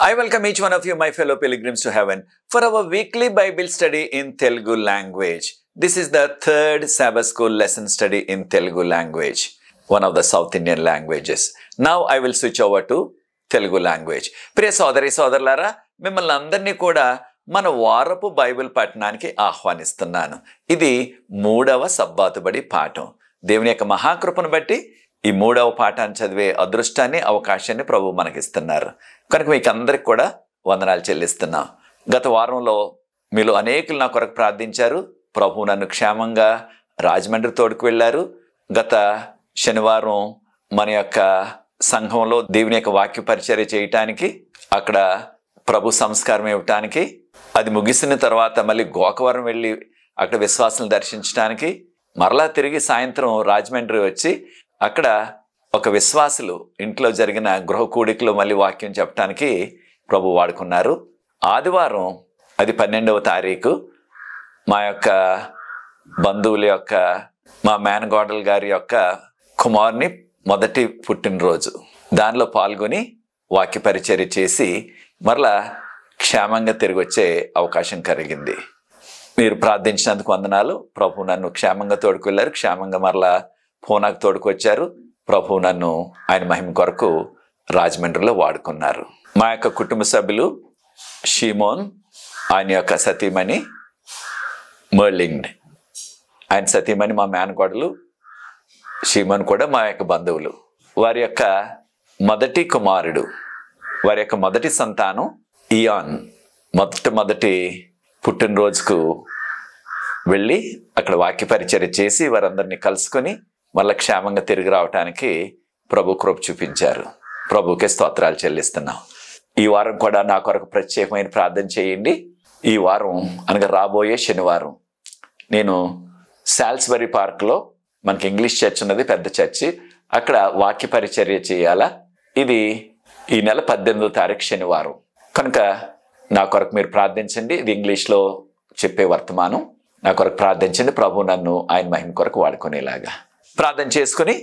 I welcome each one of you, my fellow pilgrims to heaven, for our weekly Bible study in Telugu language. This is the third Sabbath School lesson study in Telugu language, one of the South Indian languages. Now I will switch over to Telugu language. ప్రియ సోదరి సోదరులారా, మిమ్మల్ని అందరినీ కూడా మన వారపు Bible పఠనానికి ఆహ్వానిస్తున్నాను. ఇది 3వ సబ్బాతుబడి పాఠం. దేవుని యొక్క మహాకృపను బట్టి ఈ 3వ పాఠాన్ని చదివే అదృష్టాన్ని, అవకాశాన్ని ప్రభు మనకిస్తున్నారు. కనుక మీకు అందరికి కూడా వందనాలు చెల్లిస్తున్నాం. గత వారంలో మీలో అనేకులు నా కొరకు ప్రార్థించారు. ప్రభు నన్ను క్షేమంగా రాజమండ్రి తోడుకు వెళ్ళారు. గత శనివారం మన యొక్క సంఘంలో దేవుని యొక్క వాక్య పరిచర్య చేయటానికి, అక్కడ ప్రభు సంస్కారం ఇవ్వటానికి, అది ముగిసిన తర్వాత మళ్ళీ గోకవరం వెళ్ళి అక్కడ విశ్వాసాలను దర్శించడానికి, మరలా తిరిగి సాయంత్రం రాజమండ్రి వచ్చి అక్కడ ఒక విశ్వాసులు ఇంట్లో జరిగిన గృహ కూడికలో మళ్ళీ వాక్యం చెప్పడానికి ప్రభు వాడుకున్నారు. ఆదివారం, అది 12వ తారీఖు, మా యొక్క బంధువుల యొక్క, మా మేనగోడల్ గారి యొక్క కుమారుని మొదటి పుట్టినరోజు. దానిలో పాల్గొని వాక్య పరిచర్య చేసి మరలా క్షేమంగా తిరిగి వచ్చే అవకాశం కలిగింది. మీరు ప్రార్థించినందుకు వందనాలు. ప్రభు నన్ను క్షేమంగా తోడుకు వెళ్ళారు. క్షేమంగా మరలా పూనాకు తోడుకు వచ్చారు. ప్రభు నన్ను ఆయన మహిమ కొరకు రాజమండ్రిలో వాడుకున్నారు. మా యొక్క కుటుంబ సభ్యులు షీమోన్, ఆయన యొక్క సతీమణి మర్లింగ్, ఆయన సతీమణి మా మేనకోడలు షీమోన్ కూడా మా యొక్క బంధువులు. వారి యొక్క మొదటి కుమారుడు, వారి యొక్క మొదటి సంతానం ఇయాన్ మొదటి పుట్టినరోజుకు వెళ్ళి అక్కడ వాక్య పరిచర్య చేసి వారందరినీ కలుసుకొని మళ్ళీ క్షేమంగా తిరిగి రావటానికి ప్రభు కృప చూపించారు. ప్రభుకే స్తోత్రాలు చెల్లిస్తున్నాం. ఈ వారం కూడా నా కొరకు ప్రత్యేకమైన ప్రార్థన చేయండి. ఈ వారం అనగా రాబోయే శనివారం నేను సాల్స్బరీ పార్క్లో, మనకి ఇంగ్లీష్ చర్చ్ ఉన్నది, పెద్ద చర్చి, అక్కడ వాక్య పరిచర్య చేయాలా. ఇది ఈ నెల 18వ తారీఖు శనివారం. కనుక నా కొరకు మీరు ప్రార్థించండి. ఇది ఇంగ్లీష్లో చెప్పే వర్తమానం. నా కొరకు ప్రార్థించండి. ప్రభు నన్ను ఆయన మహిమ కొరకు వాడుకునేలాగా ప్రార్థన చేసుకుని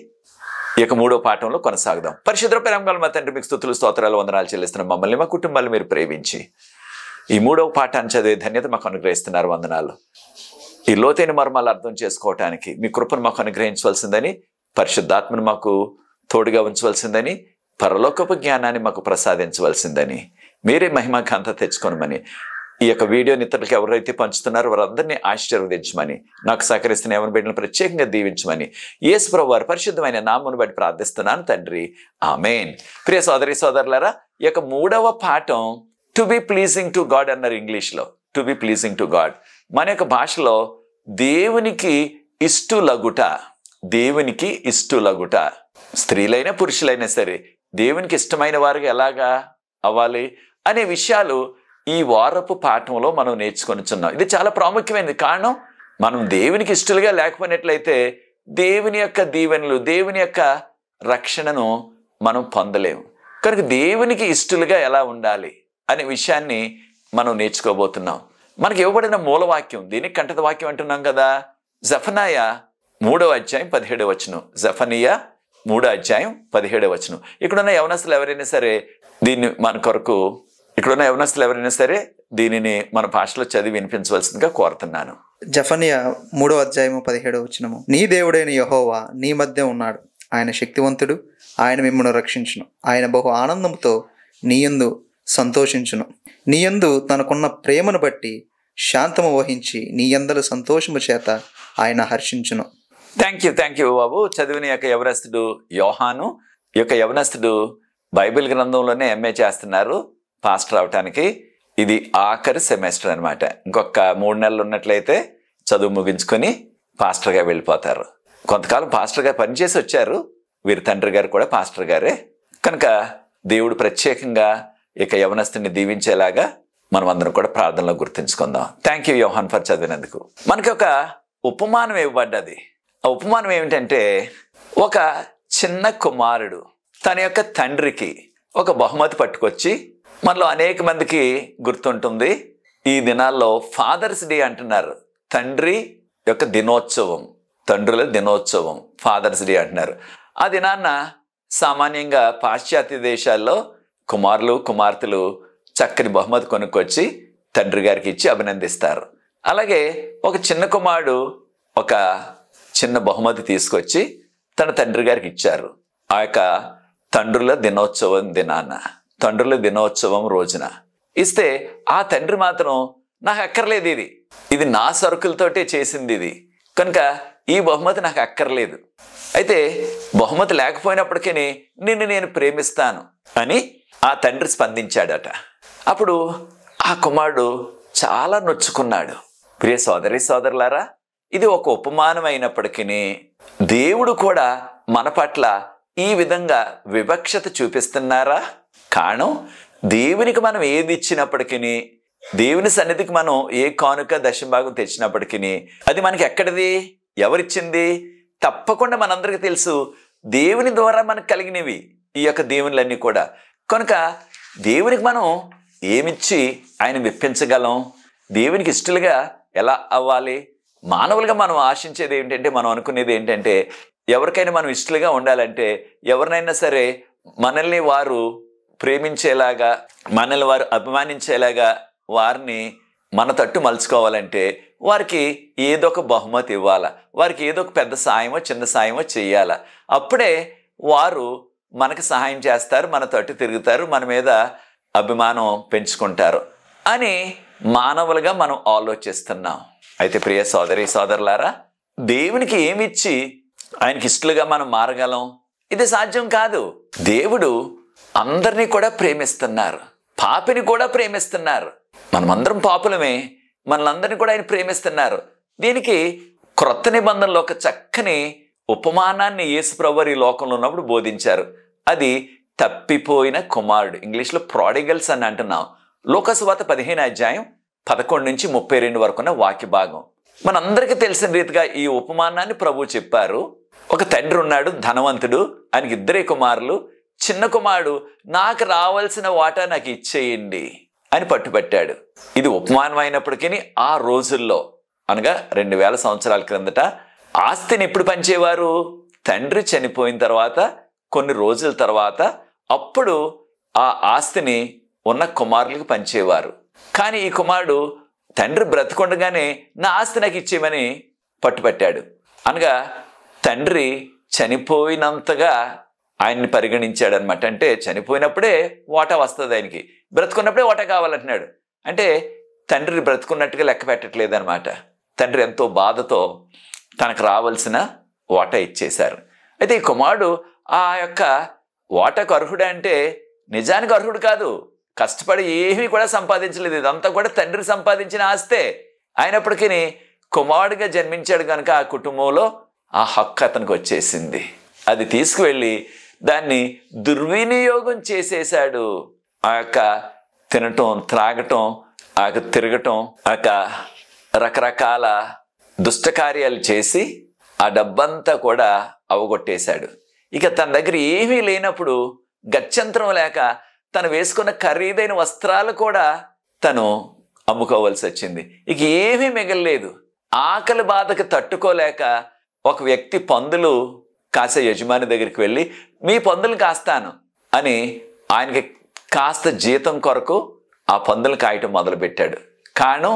ఈ యొక్క 3వ పాఠంలో కొనసాగుదాం. పరిశుద్ధ ప్రేమ మా తండ్రి, మీకు స్తుతులు స్తోత్రాలు వందనాలు చెల్లిస్తున్నాం. మమ్మల్ని, మా కుటుంబాలు మీరు ప్రేమించి ఈ 3వ పాఠాన్ని చదివే ధన్యత మాకు అనుగ్రహిస్తున్నారు. వందనాలు. ఈ లోతైన మర్మాలు అర్థం చేసుకోవటానికి మీ కృపను మాకు అనుగ్రహించవలసిందని, పరిశుద్ధాత్మను మాకు తోడుగా ఉంచవలసిందని, పరలోకపు జ్ఞానాన్ని మాకు ప్రసాదించవలసిందని, మీరే మహిమకాంత తెచ్చుకోనమని, ఈ యొక్క వీడియోని ఇతరులకు ఎవరైతే పంచుతున్నారో వారందరినీ ఆశీర్వదించమని, నాకు సహకరిస్తున్న ఎవరి బిడ్డలను ప్రత్యేకంగా దీవించమని యేసు ప్రభువు వారి పరిశుద్ధమైన నామమును బట్టి ప్రార్థిస్తున్నాను తండ్రి, ఆమేన్. ప్రియ సోదరి సోదరులారా, ఈ యొక్క 3వ పాఠం to be pleasing to God అన్నారు ఇంగ్లీష్లో. To be pleasing to God మన యొక్క భాషలో దేవునికి ఇష్టులగుట, దేవునికి ఇష్టులగుట. స్త్రీలైనా పురుషులైనా సరే దేవునికి ఇష్టమైన వారికి ఎలాగా అవ్వాలి అనే విషయాలు ఈ వారపు పాఠంలో మనం నేర్చుకొనిచున్నాం. ఇది చాలా ప్రాముఖ్యమైనది. కారణం, మనం దేవునికి ఇష్టలుగా లేకపోయినట్లయితే దేవుని యొక్క దీవెనలు, దేవుని యొక్క రక్షణను మనం పొందలేము. కనుక దేవునికి ఇష్టలుగా ఎలా ఉండాలి అనే విషయాన్ని మనం నేర్చుకోబోతున్నాం. మనకి ఇవ్వబడిన మూలవాక్యం, దీనికి కంఠత వాక్యం అంటున్నాం కదా, జెఫన్యా 3వ అధ్యాయం 17వ వచనం. జెఫన్యా 3వ అధ్యాయం 17వ వచనం. ఇక్కడున్న యవనస్తులు ఎవరైనా సరే దీన్ని మన కొరకు, ఇక్కడున్న యవనస్తులు ఎవరైనా సరే దీనిని మన భాషలో చదివి వినిపించవలసిందిగా కోరుతున్నాను. జెఫన్యా 3వ అధ్యాయము 17వ వచనము. నీ దేవుడైన యెహోవా నీ మధ్య ఉన్నాడు. ఆయన శక్తివంతుడు. ఆయన మిమ్మును రక్షించును. ఆయన బహు ఆనందముతో నీయందు సంతోషించును. నీయందు తనకున్న ప్రేమను బట్టి శాంతము వహించి నీయందల సంతోషము చేత ఆయన హర్షించును. థ్యాంక్ యూ బాబు. చదివిన యొక్క యవనస్తుడు యోహాను. ఈ యొక్క యవనస్తుడు బైబిల్ గ్రంథంలోనే ఎంఏ చేస్తున్నారు. పాస్టర్ అవటానికి ఇది ఆఖరి సెమిస్టర్ అనమాట. ఇంకొక 3 నెలలు ఉన్నట్లయితే చదువు ముగించుకొని పాస్టర్గా వెళ్ళిపోతారు. కొంతకాలం పాస్టర్గా పనిచేసి వచ్చారు. వీరి తండ్రి గారు కూడా పాస్టర్ గారే. కనుక దేవుడు ప్రత్యేకంగా ఇక యవనస్తుని దీవించేలాగా మనం అందరం కూడా ప్రార్థనలో గుర్తుంచుకుందాం. థ్యాంక్ యూ యోహాన్ ఫర్ చదివినందుకు. మనకి ఒక ఉపమానం ఇవ్వబడ్డది. ఆ ఉపమానం ఏమిటంటే, ఒక చిన్న కుమారుడు తన యొక్క తండ్రికి ఒక బహుమతి పట్టుకొచ్చి, మనలో అనేక మందికి గుర్తుంటుంది, ఈ దినాల్లో ఫాదర్స్ డే అంటున్నారు. తండ్రి యొక్క దినోత్సవం, తండ్రుల దినోత్సవం, ఫాదర్స్ డే అంటున్నారు. ఆ దినాన్న సామాన్యంగా పాశ్చాత్య దేశాల్లో కుమారులు కుమార్తెలు చక్కని బహుమతి కొనుక్కొచ్చి తండ్రి గారికి ఇచ్చి అభినందిస్తారు. అలాగే ఒక చిన్న కుమారుడు ఒక చిన్న బహుమతి తీసుకొచ్చి తన తండ్రి గారికి ఇచ్చారు. ఆ యొక్క తండ్రుల దినోత్సవం రోజున ఇస్తే ఆ తండ్రి మాత్రం నాకు అక్కర్లేదు, ఇది నా సరుకులతోటే చేసింది, ఇది కనుక ఈ బహుమతి నాకు అక్కర్లేదు, అయితే బహుమతి లేకపోయినప్పటికీ నిన్ను నేను ప్రేమిస్తాను అని ఆ తండ్రి స్పందించాడట. అప్పుడు ఆ కుమారుడు చాలా నొచ్చుకున్నాడు. ప్రియ సోదరి సోదరులారా, ఇది ఒక ఉపమానం అయినప్పటికీ దేవుడు కూడా మన పట్ల ఈ విధంగా వివక్షత చూపిస్తున్నారా? కారణం, దేవునికి మనం ఏది ఇచ్చినప్పటికీ, దేవుని సన్నిధికి మనం ఏ కానుక దశభాగం తెచ్చినప్పటికీ అది మనకి ఎక్కడిది, ఎవరిచ్చింది? తప్పకుండా మనందరికీ తెలుసు, దేవుని ద్వారా మనకు కలిగినవి ఈ యొక్క దేవునులన్నీ కూడా. కనుక దేవునికి మనం ఏమిచ్చి ఆయన మెప్పించగలం? దేవునికి ఇష్టలుగా ఎలా అవ్వాలి? మానవులుగా మనం ఆశించేది ఏంటంటే, మనం అనుకునేది ఏంటంటే, ఎవరికైనా మనం ఇష్టలుగా ఉండాలంటే, ఎవరినైనా సరే మనల్ని వారు ప్రేమించేలాగా, మనల్ని వారు అభిమానించేలాగా, వారిని మన తట్టు మలుచుకోవాలంటే వారికి ఏదో ఒక బహుమతి ఇవ్వాలా, వారికి ఏదో ఒక పెద్ద సాయమో చిన్న సాయమో చెయ్యాలా. అప్పుడే వారు మనకు సహాయం చేస్తారు, మన తట్టు తిరుగుతారు, మన మీద అభిమానం పెంచుకుంటారు అని మానవులుగా మనం ఆలోచిస్తున్నాం. అయితే ప్రియ సోదరి సోదరులారా, దేవునికి ఏమిచ్చి ఆయనకి ఇష్టలుగా మనం మారగలం? ఇది సాధ్యం కాదు. దేవుడు అందరినీ కూడా ప్రేమిస్తున్నారు, పాపిని కూడా ప్రేమిస్తున్నారు. మనమందరం పాపులమే, మనలందరినీ కూడా ఆయన ప్రేమిస్తున్నారు. దీనికి క్రొత్త నిబంధనలో ఒక చక్కని ఉపమానాన్ని యేసు ప్రభువు ఈ లోకంలో ఉన్నప్పుడు బోధించారు. అది తప్పిపోయిన కుమారుడు, ఇంగ్లీష్లో ప్రాడిగల్స్ అని అంటున్నాం. లూకాసు వార్త 15:11-32 వరకు ఉన్న వాక్య భాగం. మనందరికీ తెలిసిన రీతిగా ఈ ఉపమానాన్ని ప్రభు చెప్పారు. ఒక తండ్రి ఉన్నాడు, ధనవంతుడు, ఆయనకి 2 కుమారులు. చిన్న కుమారుడు నాకు రావాల్సిన వాటా నాకు ఇచ్చేయండి అని పట్టుబట్టాడు. ఇది ఉపమానం అయినప్పటికీ ఆ రోజుల్లో, అనగా 2000 సంవత్సరాల క్రిందట ఆస్తిని ఎప్పుడు పంచేవారు? తండ్రి చనిపోయిన తర్వాత కొన్ని రోజుల తర్వాత అప్పుడు ఆ ఆస్తిని ఉన్న కుమారులకు పంచేవారు. కానీ ఈ కుమారుడు తండ్రి బ్రతికొండగానే నా ఆస్తి నాకు ఇచ్చేయమని పట్టుపట్టాడు. అనగా తండ్రి చనిపోయినంతగా ఆయన్ని పరిగణించాడు అనమాట. అంటే చనిపోయినప్పుడే వాటా వస్తుంది ఆయనకి, బ్రతుకున్నప్పుడే వాటా కావాలంటున్నాడు. అంటే తండ్రి బ్రతుకున్నట్టుగా లెక్క పెట్టట్లేదు అనమాట. తండ్రి ఎంతో బాధతో తనకు రావాల్సిన వాటా ఇచ్చేశారు. అయితే ఈ కుమారుడు ఆ యొక్క వాటాకు అర్హుడు అంటే నిజానికి అర్హుడు కాదు, కష్టపడి ఏమీ కూడా సంపాదించలేదు. ఇదంతా కూడా తండ్రి సంపాదించిన ఆస్తే. అయినప్పటికీ కుమారుడిగా జన్మించాడు కనుక ఆ కుటుంబంలో ఆ హక్కు అతనికి వచ్చేసింది. అది తీసుకువెళ్ళి దాన్ని దుర్వినియోగం చేసేశాడు. ఆ యొక్క తినటం, త్రాగటం, ఆ యొక్క తిరగటం, ఆ యొక్క రకరకాల దుష్టకార్యాలు చేసి ఆ డబ్బంతా కూడా అవగొట్టేశాడు. ఇక తన దగ్గర ఏమీ లేనప్పుడు గత్యంతరం లేక తను వేసుకున్న ఖరీదైన వస్త్రాలు కూడా తను అమ్ముకోవాల్సి వచ్చింది. ఇక ఏమీ మిగలలేదు. ఆకలి బాధకు తట్టుకోలేక ఒక వ్యక్తి పందులు కాసే యజమాని దగ్గరికి వెళ్ళి మీ పందులు కాస్తాను అని ఆయనకి కాస్త జీతం కొరకు ఆ పందులు కాయటం మొదలుపెట్టాడు. కారణం,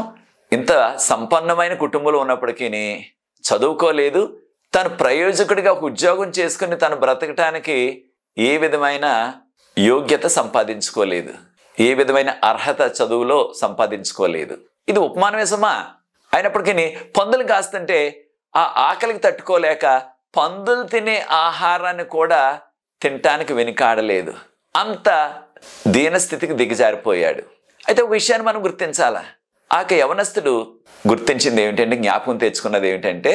ఇంత సంపన్నమైన కుటుంబంలో ఉన్నప్పటికీ చదువుకోలేదు, తను ప్రయోజకుడిగా ఒక ఉద్యోగం చేసుకుని తను బ్రతకటానికి ఏ విధమైన యోగ్యత సంపాదించుకోలేదు, ఏ విధమైన అర్హత చదువులో సంపాదించుకోలేదు. ఇది ఉపమానమే సుమా. అయినప్పటికీ పందులు కాస్తుంటే ఆ ఆకలికి తట్టుకోలేక పందులు తినే ఆహారాన్ని కూడా తినటానికి వెనుకాడలేదు. అంత దీనస్థితికి దిగజారిపోయాడు. అయితే ఒక విషయాన్ని మనం గుర్తించాలా. ఆ యవనస్తుడు గుర్తించింది ఏమిటంటే, జ్ఞాపకం తెచ్చుకున్నది ఏమిటంటే,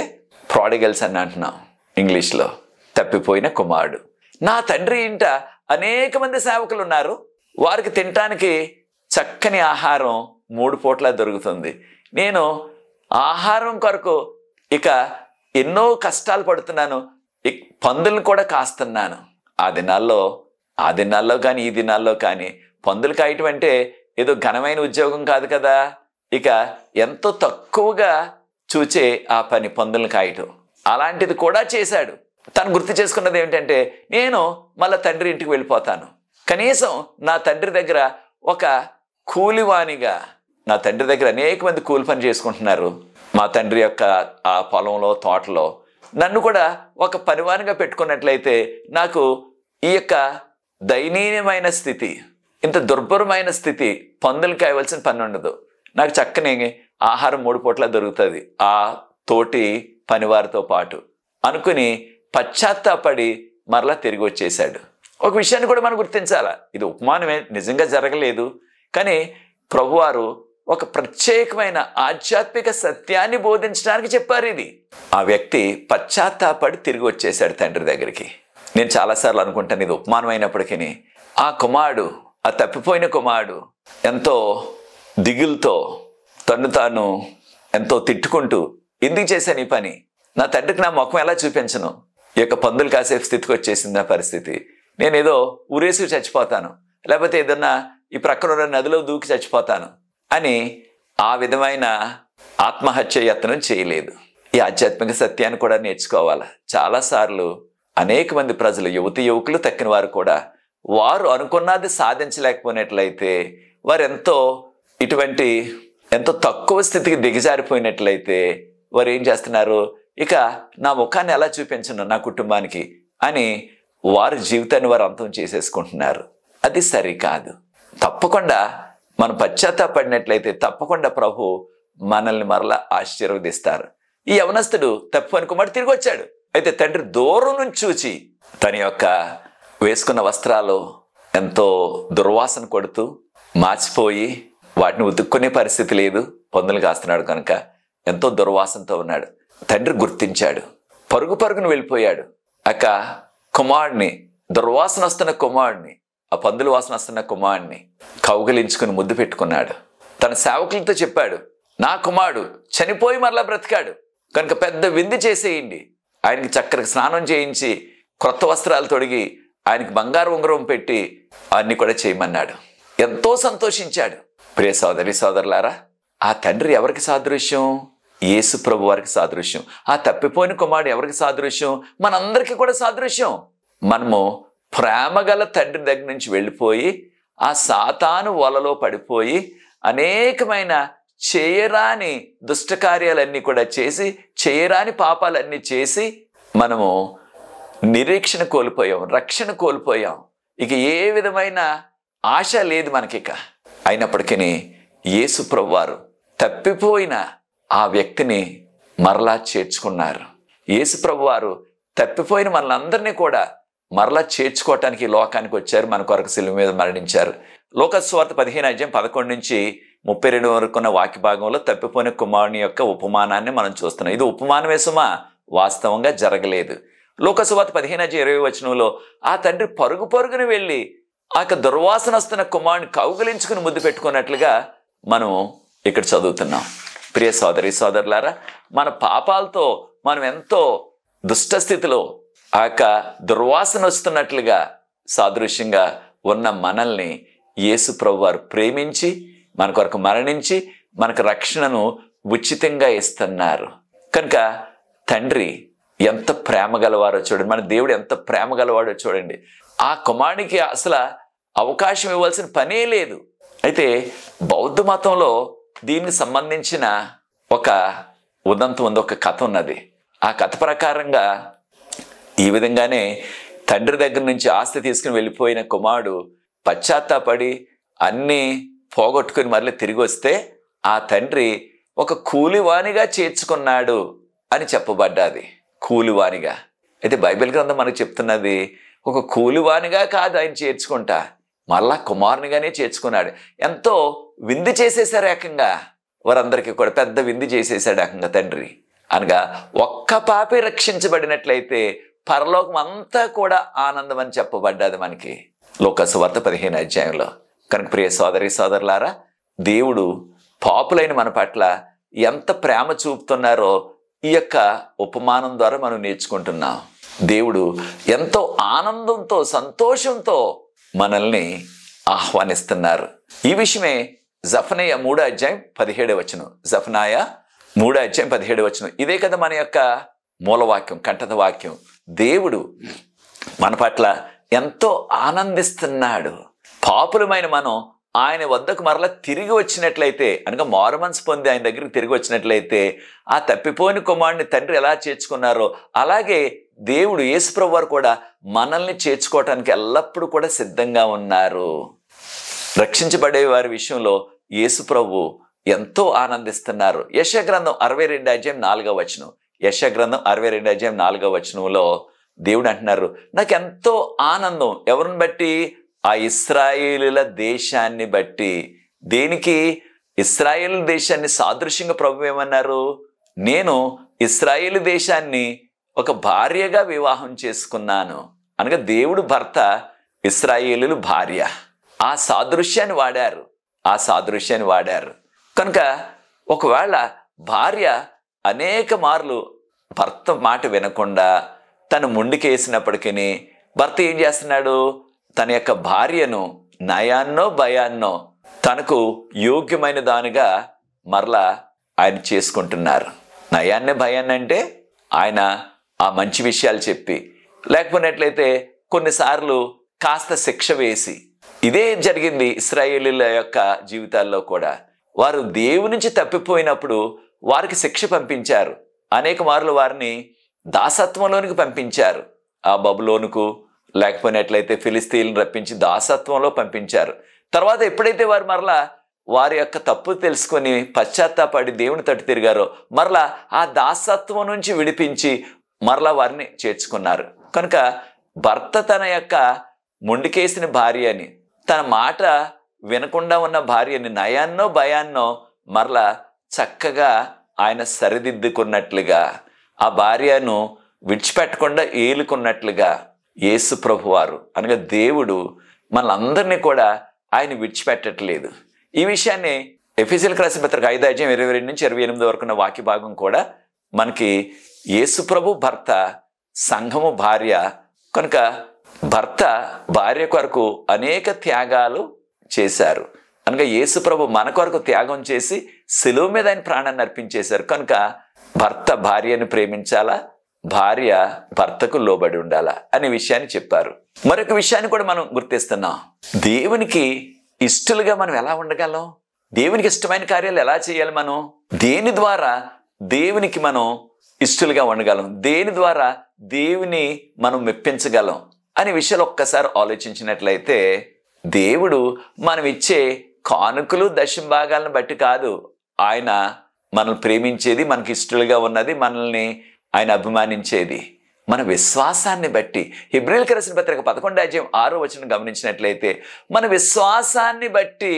ప్రాడిగల్స్ అని అంటున్నాం ఇంగ్లీష్లో, తప్పిపోయిన కుమారుడు. నా తండ్రి ఇంట అనేక మంది సేవకులు ఉన్నారు, వారికి తినటానికి చక్కని ఆహారం 3 పూట్ల దొరుకుతుంది. నేను ఆహారం కొరకు ఇక ఎన్నో కష్టాలు పడుతున్నాను, పందులను కూడా కాస్తున్నాను. ఆ దినాల్లో కానీ ఈ దినాల్లో కానీ పందులు కాయటం అంటే ఏదో ఘనమైన ఉద్యోగం కాదు కదా. ఇక ఎంతో తక్కువగా చూచే ఆ పని పందులను కాయటం. అలాంటిది కూడా చేశాడు. తను గుర్తు చేసుకున్నది ఏమిటంటే, నేను మళ్ళీ తండ్రి ఇంటికి వెళ్ళిపోతాను, కనీసం నా తండ్రి దగ్గర ఒక కూలివానిగా, నా తండ్రి దగ్గర అనేక మంది కూలి పని చేసుకుంటున్నారు, మా తండ్రి యొక్క ఆ పొలంలో తోటలో, నన్ను కూడా ఒక పనివానిగా పెట్టుకున్నట్లయితే నాకు ఈ యొక్క దయనీయమైన స్థితి, ఇంత దుర్భరమైన స్థితి, పందులు కాయవలసిన పని ఉండదు, నాకు చక్కని ఆహారం 3 పూట్ల దొరుకుతుంది ఆ తోటి పనివారితో పాటు అనుకుని పశ్చాత్తాపడి మరలా తిరిగి వచ్చేసాడు. ఒక విషయాన్ని కూడా మనం గుర్తించాలా, ఇది ఉపమానమే, నిజంగా జరగలేదు, కానీ ప్రభువారు ఒక ప్రత్యేకమైన ఆధ్యాత్మిక సత్యాన్ని బోధించడానికి చెప్పారు ఇది. ఆ వ్యక్తి పశ్చాత్తాపడి తిరిగి వచ్చేసాడు తండ్రి దగ్గరికి. నేను చాలాసార్లు అనుకుంటాను ఇది ఉపమానం అయినప్పటికీ ఆ కుమారుడు, ఆ తప్పిపోయిన కుమారుడు ఎంతో దిగులుతో తను తాను ఎంతో తిట్టుకుంటూ, ఎందుకు చేశాను ఈ పని, నా తండ్రికి నా ముఖం ఎలా చూపించను, ఈ యొక్క పందులు కాసే స్థితికి వచ్చేసింది ఆ పరిస్థితి, నేనేదో ఊరేసి చచ్చిపోతాను, లేకపోతే ఏదన్నా ఈ ప్రక్కన ఉన్న నదిలో దూకి చచ్చిపోతాను అని ఆ విధమైన ఆత్మహత్య యత్నం చేయలేదు. ఈ ఆధ్యాత్మిక సత్యాన్ని కూడా నేర్చుకోవాలి. చాలాసార్లు అనేక మంది ప్రజలు, యువతి యువకులు తక్కిన వారు కూడా వారు అనుకున్నది సాధించలేకపోయినట్లయితే, వారు ఎంతో తక్కువ స్థితికి దిగజారిపోయినట్లయితే వారు ఏం చేస్తున్నారు, ఇక నా ముఖాన్ని ఎలా చూపించను నా కుటుంబానికి అని వారి జీవితాన్ని వారు అంతం చేసేసుకుంటున్నారు. అది సరికాదు. తప్పకుండా మనం పశ్చాత్తాపడినట్లయితే తప్పకుండా ప్రభు మనల్ని మరలా ఆశీర్వదిస్తారు. ఈ యవనస్తుడు తప్పిపోయిన కుమారుడు తిరిగి వచ్చాడు. అయితే తండ్రి దూరం నుంచి చూచి తన యొక్క వేసుకున్న వస్త్రాలు ఎంతో దుర్వాసన కొడుతూ మార్చిపోయి వాటిని ఉతుక్కునే పరిస్థితి లేదు, పందులు కాస్తున్నాడు కనుక ఎంతో దుర్వాసనతో ఉన్నాడు. తండ్రి గుర్తించాడు, పరుగును వెళ్ళిపోయాడు. కుమారుడిని, దుర్వాసన వస్తున్న కుమారుడిని, ఆ పందుల వాసన వస్తున్న కుమారుడిని కౌగిలించుకుని ముద్దు పెట్టుకున్నాడు. తన సేవకులతో చెప్పాడు, నా కుమారుడు చనిపోయి మరలా బ్రతికాడు కనుక పెద్ద విందు చేసేయండి, ఆయనకి చక్కగా స్నానం చేయించి క్రొత్త వస్త్రాలు తొడిగి ఆయనకి బంగారు ఉంగరం పెట్టి అన్ని కూడా చేయమన్నాడు. ఎంతో సంతోషించాడు. ప్రియ సోదరి సోదరులారా, ఆ తండ్రి ఎవరికి సాదృశ్యం? యేసు ప్రభు వారికి సాదృశ్యం. ఆ తప్పిపోయిన కుమారుడు ఎవరికి సాదృశ్యం? మనందరికీ కూడా సాదృశ్యం. మనము ప్రేమగల తండ్రి దగ్గర నుంచి వెళ్ళిపోయి ఆ సాతాను వలలో పడిపోయి అనేకమైన చేయరాని దుష్టకార్యాలన్నీ కూడా చేసి, చేయరాని పాపాలన్నీ చేసి మనము నిరీక్షణ కోల్పోయాం, రక్షణ కోల్పోయాం. ఇక ఏ విధమైన ఆశ లేదు మనకిక. అయినప్పటికీ యేసు ప్రభువారు తప్పిపోయిన ఆ వ్యక్తిని మరలా చేర్చుకున్నారు. యేసు ప్రభువారు తప్పిపోయిన మనలందరినీ కూడా మరలా చేర్చుకోవటానికి లోకానికి వచ్చారు, మన కొరకు శిలువ మీద మరణించారు. లోకాసు సువార్త 15:11 నుంచి 32 వరకు ఉన్న వాక్య భాగంలో తప్పిపోయిన కుమారుని యొక్క ఉపమానాన్ని మనం చూస్తున్నాం. ఇది ఉపమానమే సుమా, వాస్తవంగా జరగలేదు. లోకాసు సువార్త 15:20 ఆ తండ్రి పరుగున వెళ్ళి ఆ యొక్క దుర్వాసన వస్తున్న కుమారుని కౌగిలించుకుని ముద్దు పెట్టుకున్నట్లుగా మనం ఇక్కడ చదువుతున్నాం. ప్రియ సోదరి సోదరులారా, మన పాపాలతో మనం ఎంతో దుష్టస్థితిలో ఆ యొక్క దుర్వాసన వస్తున్నట్లుగా సాదృశ్యంగా ఉన్న మనల్ని యేసు ప్రభు వారు ప్రేమించి మన కొరకు మరణించి మనకు రక్షణను ఉచితంగా ఇస్తున్నారు. కనుక తండ్రి ఎంత ప్రేమ గలవారో చూడండి, మన దేవుడు ఎంత ప్రేమ గలవాడో చూడండి. ఆ కుమారునికి అసలు అవకాశం ఇవ్వాల్సిన పనే లేదు. అయితే బౌద్ధ మతంలో దీనికి సంబంధించిన ఒక ఉదంతం ఉంది, ఒక కథ ఉన్నది. ఆ కథ ప్రకారంగా ఈ విధంగానే తండ్రి దగ్గర నుంచి ఆస్తి తీసుకుని వెళ్ళిపోయిన కుమారుడు పశ్చాత్తాపడి అన్నీ పోగొట్టుకుని మరలా తిరిగి వస్తే ఆ తండ్రి ఒక కూలివానిగా చేర్చుకున్నాడు అని చెప్పబడ్డాది. కూలివానిగా. అయితే బైబిల్ గ్రంథం మనకు చెప్తున్నది ఒక కూలివానిగా కాదు ఆయన చేర్చుకుంటా, మళ్ళా కుమారునిగానే చేర్చుకున్నాడు. ఎంతో విందు చేసేసారు ఏకంగా, వారందరికీ కూడా పెద్ద విందు చేసేసాడు ఏకంగా తండ్రి. అనగా ఒక్క పాపి రక్షించబడినట్లయితే పరలోకం అంతా కూడా ఆనందం అని చెప్పబడ్డది మనకి లోకాసు సువార్త 15 కనుక ప్రియ సోదరి సోదరులారా, దేవుడు పాపులైన మన పట్ల ఎంత ప్రేమ చూపుతున్నారో ఈ యొక్క ఉపమానం ద్వారా మనం నేర్చుకుంటున్నాం. దేవుడు ఎంతో ఆనందంతో సంతోషంతో మనల్ని ఆహ్వానిస్తున్నారు. ఈ విషయమే జఫనయ 3:17. జఫనాయ 3:17. ఇదే కదా మన యొక్క మూలవాక్యం, కంఠత వాక్యం. దేవుడు మన పట్ల ఎంతో ఆనందిస్తున్నాడు. పాపులమైన మనం ఆయన వద్దకు మరలా తిరిగి వచ్చినట్లయితే, అనగా మారుమనసు పొంది ఆయన దగ్గరికి తిరిగి వచ్చినట్లయితే, ఆ తప్పిపోయిన కుమారుడిని తండ్రి ఎలా చేర్చుకున్నారో అలాగే దేవుడు యేసుప్రభు వారు కూడా మనల్ని చేర్చుకోవటానికి ఎల్లప్పుడూ కూడా సిద్ధంగా ఉన్నారు. రక్షించబడే వారి విషయంలో యేసుప్రభు ఎంతో ఆనందిస్తున్నారు. యెషయా గ్రంథం 62:4 యెషయా గ్రంథం 62:4 దేవుడు అంటున్నారు, నాకు ఎంతో ఆనందం. ఎవరిని బట్టి? ఆ ఇశ్రాయేలుల దేశాన్ని బట్టి. దేనికి? ఇశ్రాయేలు దేశాన్ని సాదృశ్యంగా ప్రభు ఏమన్నారు? నేను ఇశ్రాయేలు దేశాన్ని ఒక భార్యగా వివాహం చేసుకున్నాను. అనగా దేవుడు భర్త, ఇశ్రాయేలులు భార్య. ఆ సాదృశ్యాన్ని వాడారు. కనుక ఒకవేళ భార్య అనేక మార్లు భర్త మాట వినకుండా తను ముందుకేసినప్పటికీ భర్త ఏం చేస్తున్నాడు? తన యొక్క భార్యను నయాన్నో భయాన్నో తనకు యోగ్యమైన దానిగా మరలా ఆయన చేసుకుంటున్నారు. నయాన్నే భయాన్ని అంటే ఆయన ఆ మంచి విషయాలు చెప్పి, లేకపోయినట్లయితే కొన్నిసార్లు కాస్త శిక్ష వేసి. ఇదే జరిగింది ఇశ్రాయేలీల యొక్క జీవితాల్లో కూడా. వారు దేవుని నుంచి తప్పిపోయినప్పుడు వారికి శిక్ష పంపించారు. అనేక మార్లు వారిని దాసత్వంలోనికి పంపించారు. ఆ బబులోనుకు, లేకపోయినట్లయితే ఫిలిస్తీన్లను రప్పించి దాసత్వంలో పంపించారు. తర్వాత ఎప్పుడైతే వారు మరలా వారి యొక్క తప్పు తెలుసుకొని పశ్చాత్తాపడి దేవుని తట్టు తిరిగారో మరలా ఆ దాసత్వం నుంచి విడిపించి మరలా వారిని చేర్చుకున్నారు. కనుక భర్త తన యొక్క మొండికేసిన భార్యని, తన మాట వినకుండా ఉన్న భార్యని నయాన్నో భయాన్నో మరలా చక్కగా ఆయన సరిదిద్దుకున్నట్లుగా, ఆ భార్యను విడిచిపెట్టకుండా ఏలుకున్నట్లుగా యేసు ప్రభువారు అనగా దేవుడు మనందరినీ కూడా ఆయన విడిచిపెట్టట్లేదు. ఈ విషయాన్ని ఎఫెసీయులకు రాసిన పత్రిక 5:22-28 ఉన్న వాక్య భాగం కూడా మనకి యేసు ప్రభు భర్త, సంఘము భార్య. కనుక భర్త భార్య కొరకు అనేక త్యాగాలు చేశారు. అనగా యేసు ప్రభు మన కొరకు త్యాగం చేసి శిలువ మీద ఆయన ప్రాణాన్ని అర్పించేశారు. కనుక భర్త భార్యను ప్రేమించాలా, భార్య భర్తకు లోబడి ఉండాలా అనే విషయాన్ని చెప్పారు. మరొక విషయాన్ని కూడా మనం గుర్తిస్తున్నాం. దేవునికి ఇష్టలుగా మనం ఎలా ఉండగలం? దేవునికి ఇష్టమైన కార్యాలు ఎలా చేయాలి? మనం దేని ద్వారా దేవునికి మనం ఇష్టలుగా ఉండగలం? దేని ద్వారా దేవుని మనం మెప్పించగలం అనే విషయాలు ఒక్కసారి ఆలోచించినట్లయితే, దేవుడు మనం ఇచ్చే కానుకలు దశంభాగాలను బట్టి కాదు ఆయన మనల్ని ప్రేమించేది, మనకి ఇష్టలుగా ఉన్నది, మనల్ని ఆయన అభిమానించేది మన విశ్వాసాన్ని బట్టి. హెబ్రీయులకు రాసిన పత్రిక 11:6 గమనించినట్లయితే, మన విశ్వాసాన్ని బట్టి.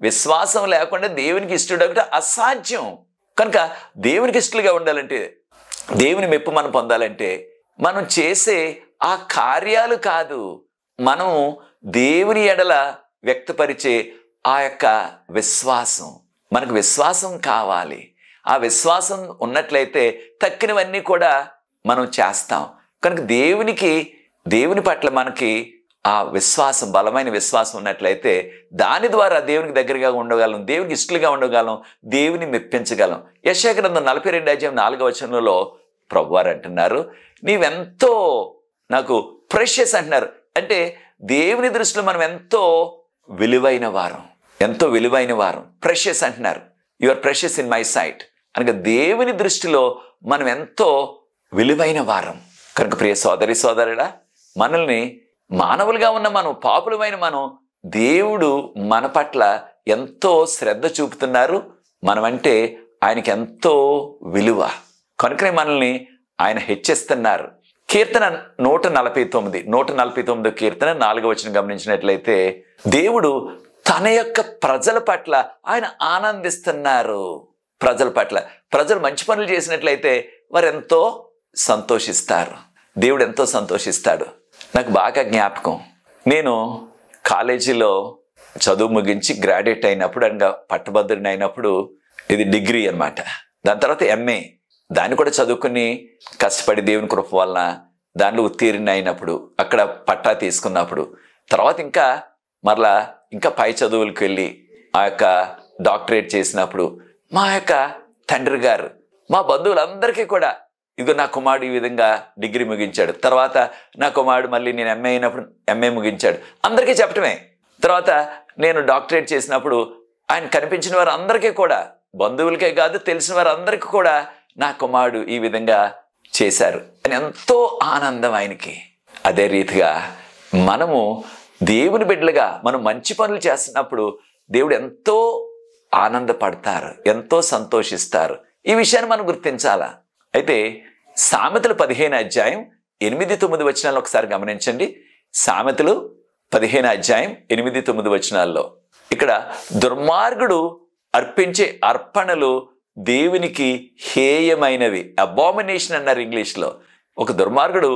విశ్వాసం లేకుండా దేవునికి ఇష్టడొకటి అసాధ్యం. కనుక దేవునికి ఇష్టలుగా ఉండాలంటే, దేవుని మెప్పు మనం పొందాలంటే మనం చేసే ఆ కార్యాలు కాదు, మనం దేవుని ఎడల వ్యక్తపరిచే ఆ యొక్క విశ్వాసం. మనకు విశ్వాసం కావాలి. ఆ విశ్వాసం ఉన్నట్లయితే తక్కినవన్నీ కూడా మనం చేస్తాం. కనుక దేవుని పట్ల మనకి ఆ విశ్వాసం, బలమైన విశ్వాసం ఉన్నట్లయితే దాని ద్వారా దేవునికి దగ్గరగా ఉండగలం, దేవునికి ఇష్టలుగా ఉండగలం, దేవుని మెప్పించగలం. యెషయా గ్రంథం 42:4 ప్రభువారు అంటున్నారు, నీవెంతో నాకు ప్రెషియస్ అంటున్నారు. అంటే దేవుని దృష్టిలో మనం ఎంతో విలువైన వారం. ప్రెషియస్ అంటున్నారు. You are precious in my sight. అనగా దేవుని దృష్టిలో మనం ఎంతో విలువైన వారం. కనుక ప్రియ సోదరి సోదరుడా, మనల్ని మానవులుగా ఉన్న మనం, పాపులమైన మనం, దేవుడు మన పట్ల ఎంతో శ్రద్ధ చూపుతున్నారు. మనమంటే ఆయనకి ఎంతో విలువ. కనుకనే మనల్ని ఆయన హెచ్చిస్తున్నారు. కీర్తన 149 కీర్తన 4 గమనించినట్లయితే, దేవుడు తన యొక్క ప్రజల పట్ల ఆయన ఆనందిస్తున్నారు. ప్రజలు మంచి పనులు చేసినట్లయితే వారు ఎంతో సంతోషిస్తారు. దేవుడు ఎంతో సంతోషిస్తాడు. నాకు బాగా జ్ఞాపకం, నేను కాలేజీలో చదువు ముగించి గ్రాడ్యుయేట్ అయినప్పుడు, అనగా పట్టభద్రుని అయినప్పుడు, ఇది డిగ్రీ అన్నమాట. దాని తర్వాత ఎంఏ, దాన్ని కూడా చదువుకుని కష్టపడి దేవుని కృప వలన దానిలో ఉత్తీర్ణ అయినప్పుడు, అక్కడ పట్టా తీసుకున్నప్పుడు, తర్వాత ఇంకా పై చదువులకు వెళ్ళి ఆ యొక్క డాక్టరేట్ చేసినప్పుడు మా యొక్క తండ్రి గారు, మా బంధువులందరికీ కూడా, ఇదిగో నా కుమారుడు ఈ విధంగా డిగ్రీ ముగించాడు, తర్వాత నా కుమారుడు మళ్ళీ నేను ఎంఏ అయినప్పుడు ఎంఏ ముగించాడు, అందరికీ చెప్పటమే. తర్వాత నేను డాక్టరేట్ చేసినప్పుడు ఆయన కనిపించిన వారు అందరికీ కూడా, బంధువులకే కాదు తెలిసిన వారు అందరికీ కూడా నా కుమారుడు ఈ విధంగా చేశారు అని ఎంతో ఆనందం ఆయనకి. అదే రీతిగా మనము దేవుని బిడ్డలుగా మనం మంచి పనులు చేస్తున్నప్పుడు దేవుడు ఎంతో ఆనందపడతారు, ఎంతో సంతోషిస్తారు. ఈ విషయాన్ని మనం గుర్తించాలా. అయితే సామెతలు 15 అధ్యాయం 8-9 వచనాలు ఒకసారి గమనించండి. సామెతలు 15 అధ్యాయం 8-9 వచనాల్లో ఇక్కడ దుర్మార్గుడు అర్పించే అర్పణలు దేవునికి హేయమైనవి, అబామినేషన్ అన్నారు ఇంగ్లీష్లో. ఒక దుర్మార్గుడు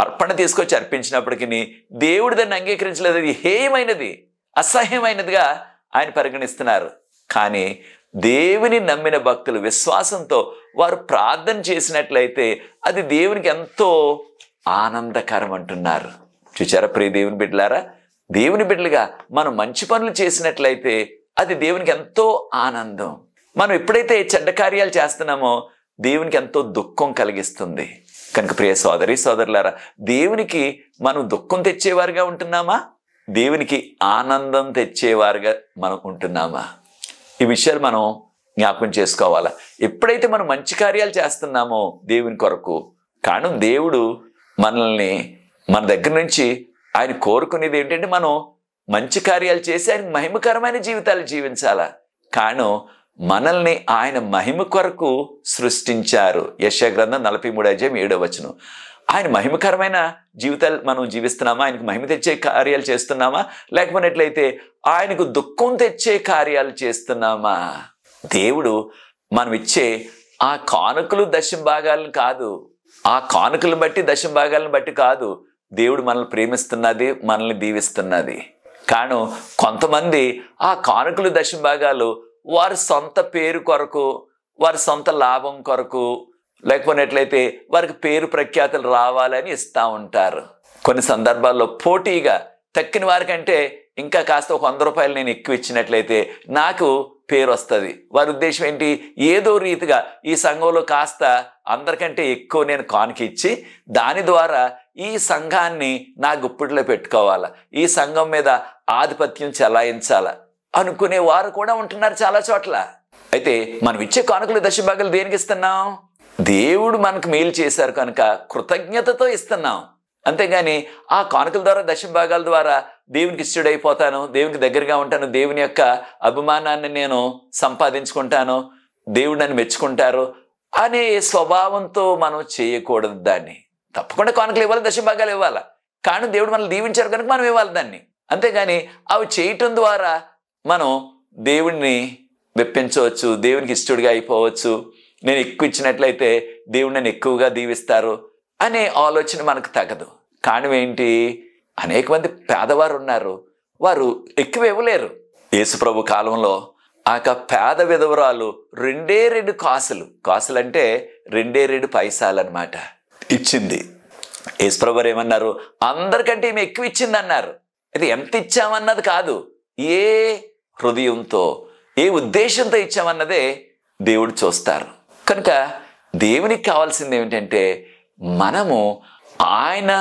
అర్పణ తీసుకొచ్చి అర్పించినప్పటికీ దేవుడు దాన్ని అంగీకరించలేదు, అది హేయమైనది, అసహ్యమైనదిగా ఆయన పరిగణిస్తున్నారు. కానీ దేవుని నమ్మిన భక్తులు విశ్వాసంతో వారు ప్రార్థన చేసినట్లయితే అది దేవునికి ఎంతో ఆనందకరం అంటున్నారు. చూచారా ప్రియ దేవుని బిడ్డలారా, దేవుని బిడ్డలుగా మనం మంచి పనులు చేసినట్లయితే అది దేవునికి ఎంతో ఆనందం. మనం ఎప్పుడైతే చెడ్డ కార్యాలు చేస్తున్నామో దేవునికి ఎంతో దుఃఖం కలిగిస్తుంది. కనుక ప్రియ సోదరి సోదరులారా, దేవునికి మనం దుఃఖం తెచ్చేవారుగా ఉంటున్నామా, దేవునికి ఆనందం తెచ్చేవారుగా మనం ఉంటున్నామా? ఈ విషయాలు మనం జ్ఞాపకం చేసుకోవాలా. ఎప్పుడైతే మనం మంచి కార్యాలు చేస్తున్నామో దేవుని కొరకు, కారణం దేవుడు మనల్ని మన దగ్గర నుంచి ఆయన కోరుకునేది ఏంటంటే మనం మంచి కార్యాలు చేసి ఆయన మహిమకరమైన జీవితాలు జీవించాలా. కారణం మనల్ని ఆయన మహిమ కొరకు సృష్టించారు. యెషయా గ్రంథం 43 అధ్యాయం 7వ వచనం. ఆయన మహిమకరమైన జీవితాలు మనం జీవిస్తున్నామా, ఆయనకు మహిమ తెచ్చే కార్యాలు చేస్తున్నామా, లేకపోయినట్లయితే ఆయనకు దుఃఖం తెచ్చే కార్యాలు చేస్తున్నామా? దేవుడు మనం ఇచ్చే ఆ కానుకలు దశంభాగాలను కాదు, ఆ కానుకలను బట్టి దశంభాగాలను బట్టి కాదు దేవుడు మనల్ని ప్రేమిస్తున్నది, మనల్ని దీవిస్తున్నది. కాను కొంతమంది ఆ కానుకలు దశంభాగాలు వారి సొంత పేరు కొరకు, వారి సొంత లాభం కొరకు, లేకపోయినట్లయితే వారికి పేరు ప్రఖ్యాతులు రావాలని ఇస్తూ ఉంటారు. కొన్ని సందర్భాల్లో పోటీగా తక్కిన వారికంటే ఇంకా కాస్త ఒక 100 రూపాయలు నేను ఎక్కువ ఇచ్చినట్లయితే నాకు పేరు వస్తుంది. వారి ఉద్దేశం ఏంటి, ఏదో రీతిగా ఈ సంఘంలో కాస్త అందరికంటే ఎక్కువ నేను కానుక ఇచ్చి దాని ద్వారా ఈ సంఘాన్ని నా గుప్పిట్లో పెట్టుకోవాలా, ఈ సంఘం మీద ఆధిపత్యం చెలాయించాలా అనుకునే వారు కూడా ఉంటున్నారు చాలా చోట్ల. అయితే మనం ఇచ్చే కానుకలు దశభాగాలు దేనికి ఇస్తున్నాం? దేవుడు మనకు మేలు చేశారు కనుక కృతజ్ఞతతో ఇస్తున్నాం. అంతేగాని ఆ కానుకల ద్వారా దశభాగాల ద్వారా దేవునికి ఇష్టడైపోతాను, దేవునికి దగ్గరగా ఉంటాను, దేవుని యొక్క అభిమానాన్ని నేను సంపాదించుకుంటాను, దేవుడు నన్ను మెచ్చుకుంటారు అనే స్వభావంతో మనం చేయకూడదు. దాన్ని తప్పకుండా కానుకలు ఇవ్వాలి, దశభాగాలు ఇవ్వాలి. కానీ దేవుడు మనల్ని దీవించారు కనుక మనం ఇవ్వాలి దాన్ని. అంతేగాని అవి చేయటం ద్వారా మనం దేవుడిని మెప్పించవచ్చు, దేవునికి ఇష్టడుగా అయిపోవచ్చు, నేను ఎక్కువ ఇచ్చినట్లయితే దేవుడు నన్ను ఎక్కువగా దీవిస్తారు అనే ఆలోచన మనకు తగదు. కారణం ఏంటి, అనేక మంది పేదవారు ఉన్నారు, వారు ఎక్కువ ఇవ్వలేరు. యేసుప్రభు కాలంలో ఆ పేద విధవరాలు 2 కాసులు అంటే 2 పైసలు అన్నమాట ఇచ్చింది. యేసుప్రభు వారు ఏమన్నారు, అందరికంటే ఈమె ఎక్కువ ఇచ్చింది అన్నారు. అయితే ఎంత ఇచ్చామన్నది కాదు, ఏ హృదయంతో ఏ ఉద్దేశంతో ఇచ్చామన్నదే దేవుడు చూస్తారు. కనుక దేవునికి కావాల్సింది ఏమిటంటే మనము ఆయన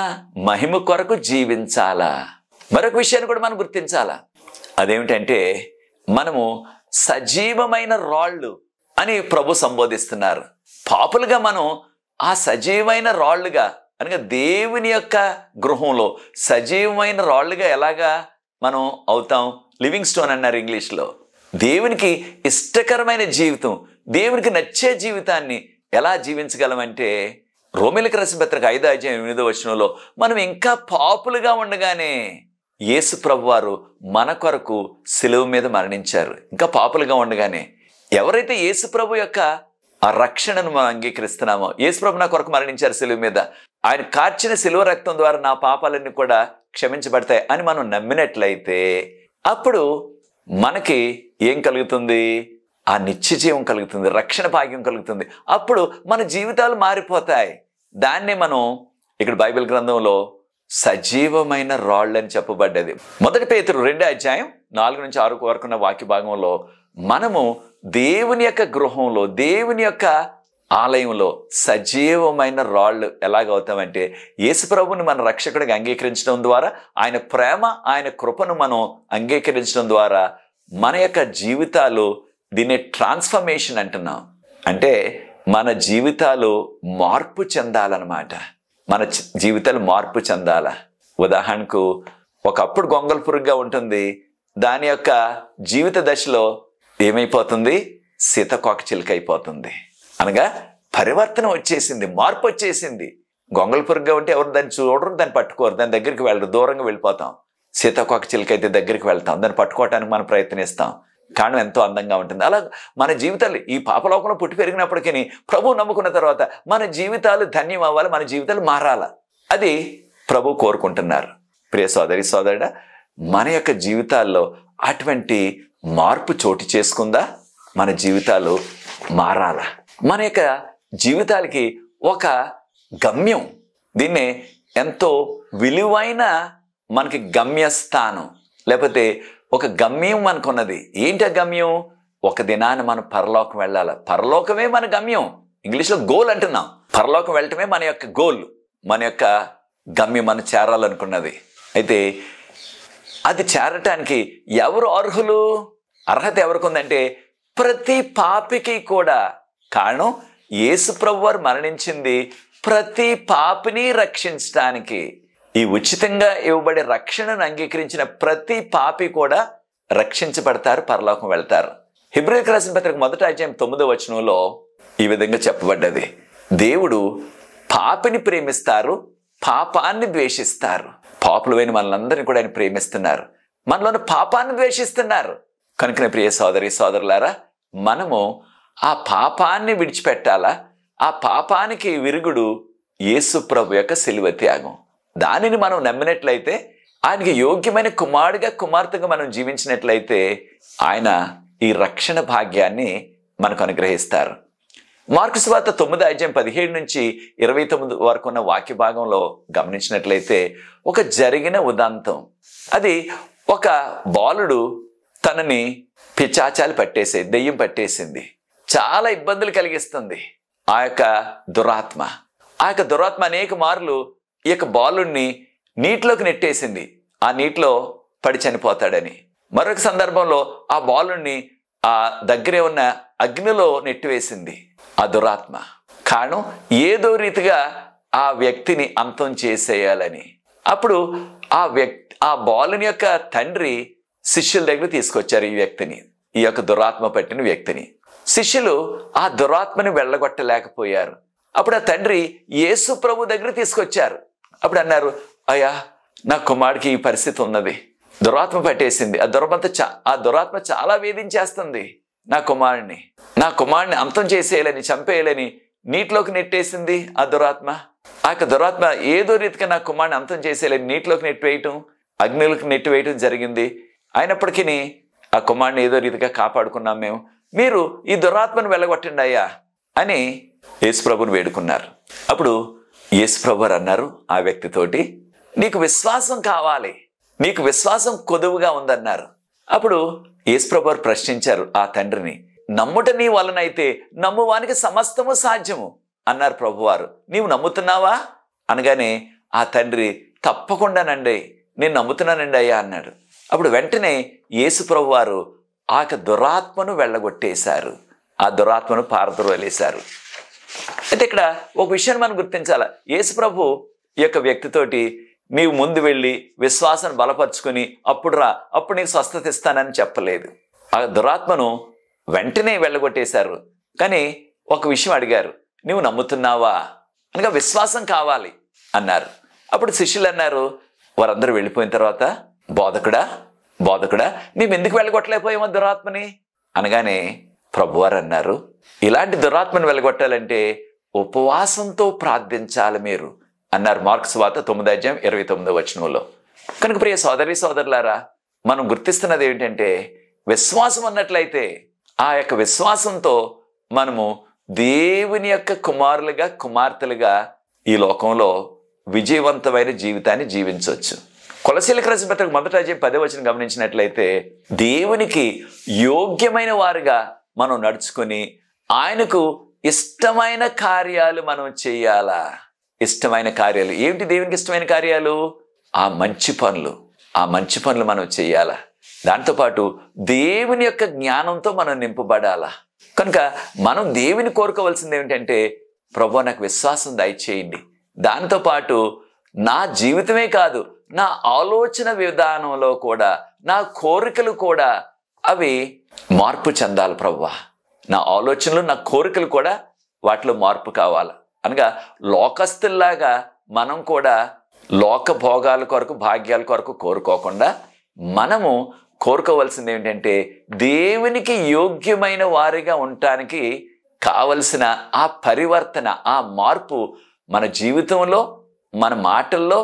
మహిమ కొరకు జీవించాలా. మరొక విషయాన్ని కూడా మనం గుర్తించాలా. అదేమిటంటే మనము సజీవమైన రాళ్ళు అని ప్రభు సంబోధిస్తున్నారు. పాపులుగా మనం ఆ సజీవమైన రాళ్ళుగా అనగా దేవుని యొక్క గృహంలో సజీవమైన రాళ్ళుగా ఎలాగా మనం అవుతాం? లివింగ్ స్టోన్ అన్నారు ఇంగ్లీష్లో. దేవునికి ఇష్టకరమైన జీవితం, దేవునికి నచ్చే జీవితాన్ని ఎలా జీవించగలమంటే రోమీయులకు రాసిన పత్రిక 5వ అధ్యాయం 8వ వచనంలో మనం ఇంకా పాపులుగా ఉండగానే యేసు ప్రభు వారు మన కొరకు సిలువ మీద మరణించారు. ఇంకా పాపులుగా ఉండగానే ఎవరైతే యేసు ప్రభు యొక్క ఆ రక్షణను మనం అంగీకరిస్తున్నామో, యేసు ప్రభు నా కొరకు మరణించారు సిలువ మీద, ఆయన కార్చిన సిలువ రక్తం ద్వారా నా పాపాలన్నీ కూడా క్షమించబడతాయి అని మనం నమ్మినట్లయితే అప్పుడు మనకి ఏం కలుగుతుంది? ఆ నిత్య జీవం కలుగుతుంది, రక్షణ భాగ్యం కలుగుతుంది. అప్పుడు మన జీవితాలు మారిపోతాయి. దాన్నే మనం ఇక్కడ బైబిల్ గ్రంథంలో సజీవమైన రాళ్ళు అని చెప్పబడ్డది. 1 పేతురు 2వ అధ్యాయం 4-6 వరకున్న వాక్య భాగంలో మనము దేవుని యొక్క గృహంలో, దేవుని యొక్క ఆలయంలో సజీవమైన రాళ్ళు ఎలాగవుతామంటే యేసుప్రభుని మన రక్షకుడిగా అంగీకరించడం ద్వారా, ఆయన ప్రేమ, ఆయన కృపను మనం అంగీకరించడం ద్వారా మన యొక్క జీవితాలు, దీన్ని ట్రాన్స్ఫర్మేషన్ అంటున్నాం. అంటే మన జీవితాలు మార్పు చెందాలన్నమాట. మన జీవితాలు మార్పు చెందాల. ఉదాహరణకు ఒకప్పుడు గొంగళ పురుగుగా ఉంటుంది, దాని యొక్క జీవిత దశలో ఏమైపోతుంది? సీతకోక చిలుక అయిపోతుంది. అనగా పరివర్తన వచ్చేసింది, మార్పు వచ్చేసింది. గొంగళ పురుగుగా ఉంటే ఎవరు దాన్ని చూడరు, దాన్ని పట్టుకోరు, దాని దగ్గరికి వెళ్ళరు, దూరంగా వెళ్ళిపోతాం. సీతాకోక చిలుక అయితే దగ్గరికి వెళ్తాం, దాన్ని పట్టుకోవటానికి మనం ప్రయత్నిస్తాం. కారణం ఎంతో అందంగా ఉంటుంది. అలా మన జీవితాలు ఈ పాపలోకంలో పుట్టి పెరిగినప్పటికీ ప్రభు నమ్ముకున్న తర్వాత మన జీవితాలు ధన్యం అవ్వాలి, మన జీవితాలు మారాల. అది ప్రభు కోరుకుంటున్నారు. ప్రియ సోదరి సోదరుడా, మన యొక్క జీవితాల్లో అటువంటి మార్పు చోటు చేసుకుందా? మన జీవితాలు మారాల. మన యొక్క జీవితాలకి ఒక గమ్యం, దీన్నే ఎంతో విలువైన మనకి గమ్యస్థానం, లేకపోతే ఒక గమ్యం మనకున్నది. ఏంటి ఆ గమ్యం? ఒక దినాన్ని మనం పరలోకం వెళ్ళాలి. పరలోకమే మన గమ్యం. ఇంగ్లీష్లో గోల్ అంటున్నాం. పరలోకం వెళ్ళటమే మన యొక్క గోల్, మన యొక్క గమ్యం, మనం చేరాలనుకున్నది. అయితే అది చేరటానికి ఎవరు అర్హులు? అర్హత ఎవరికి ఉందంటే ప్రతి పాపికి కూడా. కారణం యేసు ప్రభువారు మరణించింది ప్రతి పాపిని రక్షించడానికి. ఈ ఉచితంగా ఇవ్వబడే రక్షణను అంగీకరించిన ప్రతి పాపి కూడా రక్షించబడతారు, పరలోకం వెళ్తారు. హెబ్రీయులకు రాసిన పత్రిక 1వ అధ్యాయం 9వ వచనంలో ఈ విధంగా చెప్పబడ్డది. దేవుడు పాపిని ప్రేమిస్తారు, పాపాన్ని ద్వేషిస్తారు. పాపులైన మనలందరినీ కూడా ఆయన ప్రేమిస్తున్నారు, మనలోని పాపాన్ని ద్వేషిస్తున్నారు. కనుక ప్రియ సోదరి సోదరులారా, మనము ఆ పాపాన్ని విడిచిపెట్టాలా? ఆ పాపానికి విరుగుడు యేసు ప్రభు యొక్క సిలువ త్యాగం. దానిని మనం నమ్మినట్లయితే, ఆయనకి యోగ్యమైన కుమారుడిగా కుమార్తెగా మనం జీవించినట్లయితే, ఆయన ఈ రక్షణ భాగ్యాన్ని మనకు అనుగ్రహిస్తారు. మార్కు సువార్త 9వ అధ్యాయం 17 నుంచి 29 వరకు ఉన్న వాక్య భాగంలో గమనించినట్లయితే ఒక జరిగిన ఉదంతం. అది ఒక బాలుడు తనని పిచాచాలు పట్టేసేది, దెయ్యం పట్టేసింది, చాలా ఇబ్బందులు కలిగిస్తుంది ఆ యొక్క దురాత్మ. ఆ యొక్క దురాత్మ అనేక మార్లు ఈ యొక్క బాలుడిని నీటిలోకి నెట్టేసింది, ఆ నీటిలో పడి చనిపోతాడని. మరొక సందర్భంలో ఆ బాలుడిని ఆ దగ్గరే ఉన్న అగ్నిలో నెట్టివేసింది ఆ దురాత్మ. కారణం ఏదో రీతిగా ఆ వ్యక్తిని అంతం చేసేయాలని. అప్పుడు ఆ బాలుని యొక్క తండ్రి శిష్యుల దగ్గర తీసుకొచ్చారు ఈ వ్యక్తిని, ఈ యొక్క దురాత్మ పట్టిన వ్యక్తిని. శిష్యులు ఆ దురాత్మని వెళ్ళగొట్టలేకపోయారు. అప్పుడు ఆ తండ్రి యేసు ప్రభు దగ్గర తీసుకొచ్చారు. అప్పుడు అన్నారు, అయ్యా, నా కుమారుడికి ఈ పరిస్థితి ఉన్నది, దురాత్మ పట్టేసింది, ఆ దురాత్మ చాలా వేధించేస్తుంది నా కుమారుడిని అంతం చేసేయాలని, చంపేయాలని నీటిలోకి నెట్టేసింది ఆ దురాత్మ. ఆ యొక్క దురాత్మ ఏదో రీతిగా నా కుమారుడిని అంతం చేసేయాలని నీటిలోకి నెట్టివేయటం, అగ్నిలోకి నెట్టివేయటం జరిగింది. అయినప్పటికీ ఆ కుమారుడిని ఏదో రీతిగా కాపాడుకున్నాం మేము, మీరు ఈ దురాత్మను వెళ్ళగొట్టండి అయ్యా అని యేసుప్రభుని వేడుకున్నారు. అప్పుడు యేసుప్రభు అన్నారు ఆ వ్యక్తితోటి, నీకు విశ్వాసం కావాలి, నీకు విశ్వాసం కొదువుగా ఉందన్నారు. అప్పుడు యేసుప్రభు ప్రశ్నించారు ఆ తండ్రిని, నమ్ముట నీ వలనైతే నమ్మువానికి సమస్తము సాధ్యము అన్నారు ప్రభువారు. నీవు నమ్ముతున్నావా అనగానే ఆ తండ్రి తప్పకుండానండి, నేను నమ్ముతున్నానండి అయ్యా అన్నాడు. అప్పుడు వెంటనే యేసు ప్రభువారు ఆ దురాత్మను వెళ్ళగొట్టేశారు, ఆ దురాత్మను పారద్రోలేశారు. అయితే ఇక్కడ ఒక విషయాన్ని మనం గుర్తించాలి. యేసు ప్రభు ఈ యొక్క వ్యక్తితోటి నీవు ముందు వెళ్ళి విశ్వాసాన్ని బలపరుచుకుని అప్పుడు నీకు స్వస్థత ఇస్తానని చెప్పలేదు. ఆ దురాత్మను వెంటనే వెళ్ళగొట్టేశారు. కానీ ఒక విషయం అడిగారు, నువ్వు నమ్ముతున్నావా అనగా విశ్వాసం కావాలి అన్నారు. అప్పుడు శిష్యులు అన్నారు, వారందరూ వెళ్ళిపోయిన తర్వాత, బోధకుడా మేము ఎందుకు వెళ్ళగొట్టలేకపోయామో దురాత్మని అనగానే ప్రభువారు అన్నారు, ఇలాంటి దురాత్మను వెళ్ళగొట్టాలంటే ఉపవాసంతో ప్రార్థించాలి మీరు అన్నారు. మార్కు సువార్త 9వ అధ్యాయం 29వ వచనంలో. కనుక ప్రియ సోదరి సోదరులారా, మనం గుర్తిస్తున్నది ఏంటంటే, విశ్వాసం ఉన్నట్లయితే ఆ యొక్క విశ్వాసంతో మనము దేవుని యొక్క కుమారులుగా కుమార్తెలుగా ఈ లోకంలో విజయవంతమైన జీవితాన్ని జీవించవచ్చు. కొలసీలకు రాసిన పత్రిక 1వ అధ్యాయం 10వ వచనం గమనించినట్లయితే, దేవునికి యోగ్యమైన వారుగా మనం నడుచుకొని ఆయనకు ఇష్టమైన కార్యాలు మనం చేయాలా. ఇష్టమైన కార్యాలు ఏమిటి? దేవునికి ఇష్టమైన కార్యాలు ఆ మంచి పనులు మనం చేయాలా. దాంతోపాటు దేవుని యొక్క జ్ఞానంతో మనం నింపబడాలా. కనుక మనం దేవుని కోరుకోవాల్సింది ఏమిటంటే, ప్రభువా నాకు విశ్వాసం దయచేయండి, దాంతోపాటు నా జీవితమే కాదు నా ఆలోచన విధానంలో కూడా నా కోరికలు కూడా అవి మార్పు చెందాలి ప్రభువా. నా ఆలోచనలు నా కోరికలు కూడా వాటిలో మార్పు కావాలి. అనగా లోకస్తుల్లాగా మనం కూడా లోక భోగాల కొరకు భాగ్యాల కొరకు కోరుకోకుండా మనము కోరుకోవాల్సింది ఏంటంటే, దేవునికి యోగ్యమైన వారిగా ఉండటానికి కావలసిన ఆ పరివర్తన, ఆ మార్పు మన జీవితంలో, మన మాటల్లో,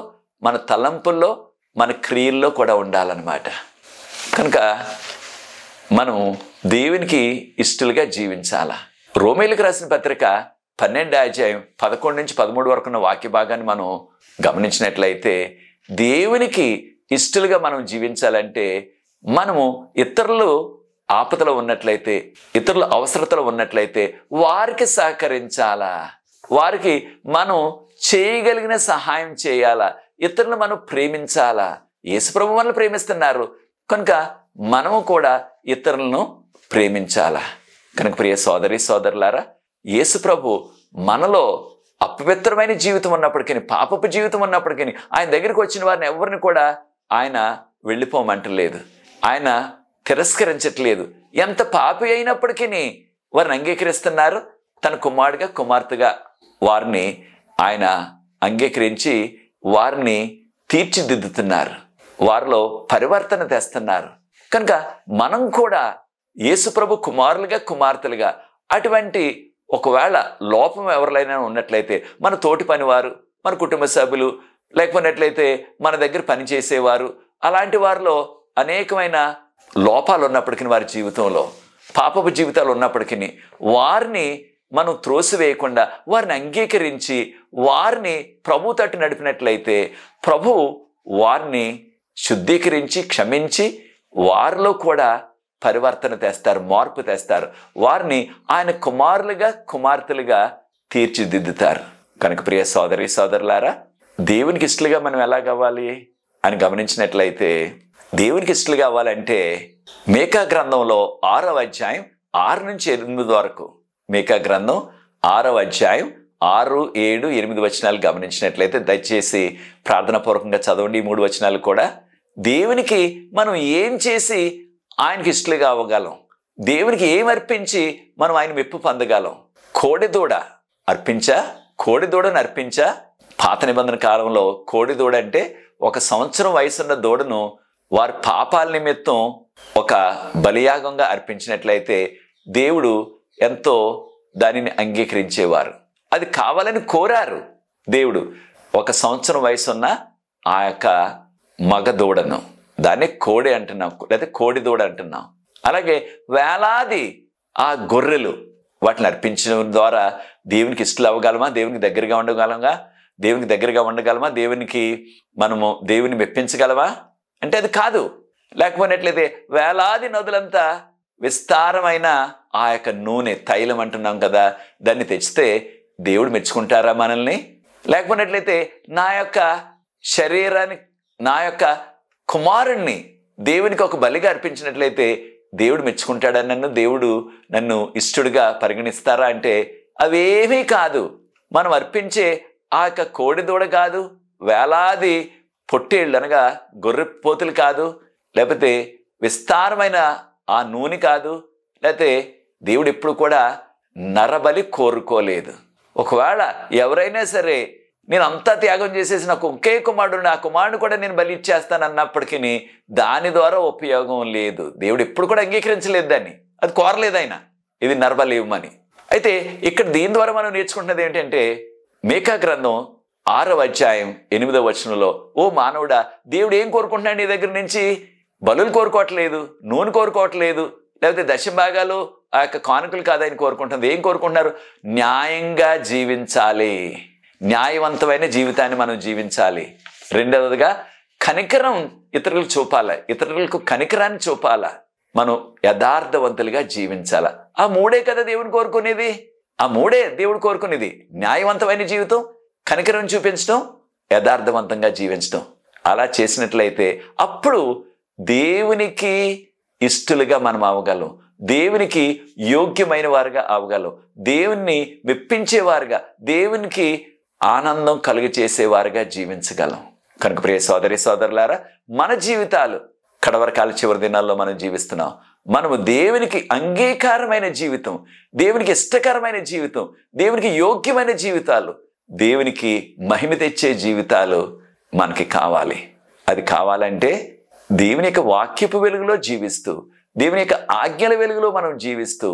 మన తలంపుల్లో, మన క్రియల్లో కూడా ఉండాలన్నమాట. కనుక మనం దేవునికి ఇష్టలుగా జీవించాలా. రోమీయులకు రాసిన పత్రిక 12వ అధ్యాయం 11 నుంచి 13 వరకు ఉన్న వాక్య భాగాన్ని మనం గమనించినట్లయితే, దేవునికి ఇష్టలుగా మనం జీవించాలంటే మనము ఇతరులు ఆపదలో ఉన్నట్లయితే, ఇతరుల అవసరతలో ఉన్నట్లయితే వారికి సహకరించాలా, వారికి మనం చేయగలిగిన సహాయం చేయాలా, ఇతరులను మనం ప్రేమించాలా. యేసుప్రభు మనల్ని ప్రేమిస్తున్నారు కనుక మనము కూడా ఇతరులను ప్రేమించాలా. కనుక ప్రియ సోదరి సోదరులారా, యేసుప్రభు మనలో అపవిత్రమైన జీవితం ఉన్నప్పటికీ, పాపపు జీవితం ఉన్నప్పటికీ ఆయన దగ్గరికి వచ్చిన వారిని ఎవరిని కూడా ఆయన వెళ్ళిపోమంటలేదు, ఆయన తిరస్కరించట్లేదు. ఎంత పాపి అయినప్పటికీ వారిని అంగీకరిస్తున్నారు. తన కుమారుడిగా కుమార్తెగా వారిని ఆయన అంగీకరించి వారిని తీర్చిదిద్దుతున్నారు, వారిలో పరివర్తన తెస్తున్నారు. కనుక మనం కూడా యేసుప్రభు కుమారులుగా కుమార్తెలుగా అటువంటి ఒకవేళ లోపం ఎవరినైనా ఉన్నట్లయితే, మన తోటి పనివారు, మన కుటుంబ సభ్యులు, లేకపోయినట్లయితే మన దగ్గర పనిచేసేవారు, అలాంటి వారిలో అనేకమైన లోపాలు ఉన్నప్పటికీ, వారి జీవితంలో పాపపు జీవితాలు ఉన్నప్పటికీ వారిని మనం త్రోసివేయకుండా వారిని అంగీకరించి వారిని ప్రభు తట్టు నడిపినట్లయితే ప్రభు వారిని శుద్ధీకరించి క్షమించి వారిలో కూడా పరివర్తన తెస్తారు, మార్పు తెస్తారు. వారిని ఆయన కుమారులుగా కుమార్తెలుగా తీర్చిదిద్దుతారు. కనుక ప్రియ సోదరి సోదరులారా, దేవునికి ఇష్టలుగా మనం ఎలా కావాలి అని గమనించినట్లయితే, దేవునికి ఇష్టలుగా అవ్వాలంటే మీకా గ్రంథంలో 6వ అధ్యాయం 6 నుంచి 8 వరకు, మీకా గ్రంథం 6వ అధ్యాయం 6, 7, 8 వచనాలు గమనించినట్లయితే దయచేసి ప్రార్థనాపూర్వకంగా చదవండి. ఈ 3 వచనాలు కూడా దేవునికి మనం ఏం చేసి ఆయనకి ఇష్టలుగా అవ్వగలం, దేవునికి ఏం అర్పించి మనం ఆయన మెప్పు పొందగలం. కోడెదూడ కోడెదూడను అర్పించా. పాత నిబంధన కాలంలో కోడెదూడ అంటే 1 సంవత్సరం వయసున్న దూడను వారి పాపాల నిమిత్తం ఒక బలియాగంగా అర్పించినట్లయితే దేవుడు ఎంతో దానిని అంగీకరించేవారు. అది కావాలని కోరారు దేవుడు. 1 సంవత్సరం వయసున్న ఆ యొక్క మగ దూడను, దాన్ని కోడి అంటున్నాం, లేదా కోడిదూడ అంటున్నాం. అలాగే వేలాది ఆ గొర్రెలు, వాటిని అర్పించడం ద్వారా దేవునికి ఇష్టలు అవ్వగలమా, దేవునికి దగ్గరగా ఉండగలమా, దేవునికి మనము దేవుని మెప్పించగలమా అంటే అది కాదు. లేకపోయినట్లయితే వేలాది నదులంతా విస్తారమైన ఆ యొక్క నూనె, తైలం అంటున్నాం కదా, దాన్ని తెచ్చితే దేవుడు మెచ్చుకుంటారా మనల్ని? లేకపోయినట్లయితే నా యొక్క శరీరాన్ని, నా యొక్క కుమారుణ్ణి దేవునికి ఒక బలిగా అర్పించినట్లయితే దేవుడు మెచ్చుకుంటాడా దేవుడు నన్ను ఇష్టడుగా పరిగణిస్తారా అంటే అవేమీ కాదు. మనం అర్పించే ఆ యొక్క కోడిదూడ కాదు, వేలాది పొట్టేళ్ళు అనగా గొర్రెపోతులు కాదు, లేకపోతే విస్తారమైన ఆ నూనె కాదు, లేకపోతే దేవుడు ఎప్పుడు కూడా నరబలి కోరుకోలేదు. ఒకవేళ ఎవరైనా సరే నేను అంతా త్యాగం చేసేసి నాకు ఒకే కుమారుడు, ఆ కుమారుడు కూడా నేను బలి ఇచ్చేస్తాను అన్నప్పటికీ దాని ద్వారా ఉపయోగం లేదు. దేవుడు ఎప్పుడు కూడా అంగీకరించలేదు దాన్ని, అది కోరలేదు ఆయన, ఇది నరబలి ఇవ్వమని. అయితే ఇక్కడ దీని ద్వారా మనం నేర్చుకుంటున్నది ఏంటంటే, మీకా గ్రంథం 6వ అధ్యాయం 8వ వచనంలో, ఓ మానవుడా, దేవుడు ఏం కోరుకుంటున్నాడు నీ దగ్గర నుంచి? బలులు కోరుకోవట్లేదు, నూనె కోరుకోవట్లేదు, లేకపోతే దశభాగాలు ఆ యొక్క కానుకలు కాదు ఆయన కోరుకుంటుంది. ఏం కోరుకుంటున్నారు? న్యాయంగా జీవించాలి, న్యాయవంతమైన జీవితాన్ని మనం జీవించాలి. రెండవదిగా కనికరం ఇతరులకు చూపాలి, ఇతరులకు కనికరాన్ని చూపాలా, మనం యథార్థవంతులుగా జీవించాలా. ఆ 3 కదా దేవుని కోరుకునేది. ఆ మూడే దేవుడు కోరుకునేది. న్యాయవంతమైన జీవితం, కనికరం చూపించడం, యథార్థవంతంగా జీవించడం. అలా చేసినట్లయితే అప్పుడు దేవునికి ఇష్టలుగా మనం అవగలం, దేవునికి యోగ్యమైన వారుగా అవగలం, దేవుణ్ణి మెప్పించేవారుగా, దేవునికి ఆనందం కలుగచేసేవారుగా జీవించగలం. కనుక ప్రియ సోదరి సోదరులారా, మన జీవితాలు కడవరకాల చివరి దినాల్లో మనం జీవిస్తున్నాం. మనము దేవునికి అంగీకారమైన జీవితం, దేవునికి ఇష్టకరమైన జీవితం, దేవునికి యోగ్యమైన జీవితాలు, దేవునికి మహిమ తెచ్చే జీవితాలు మనకి కావాలి. అది కావాలంటే దేవుని యొక్క వాక్యపు వెలుగులో జీవిస్తూ, దేవుని యొక్క ఆజ్ఞల వెలుగులో మనం జీవిస్తూ,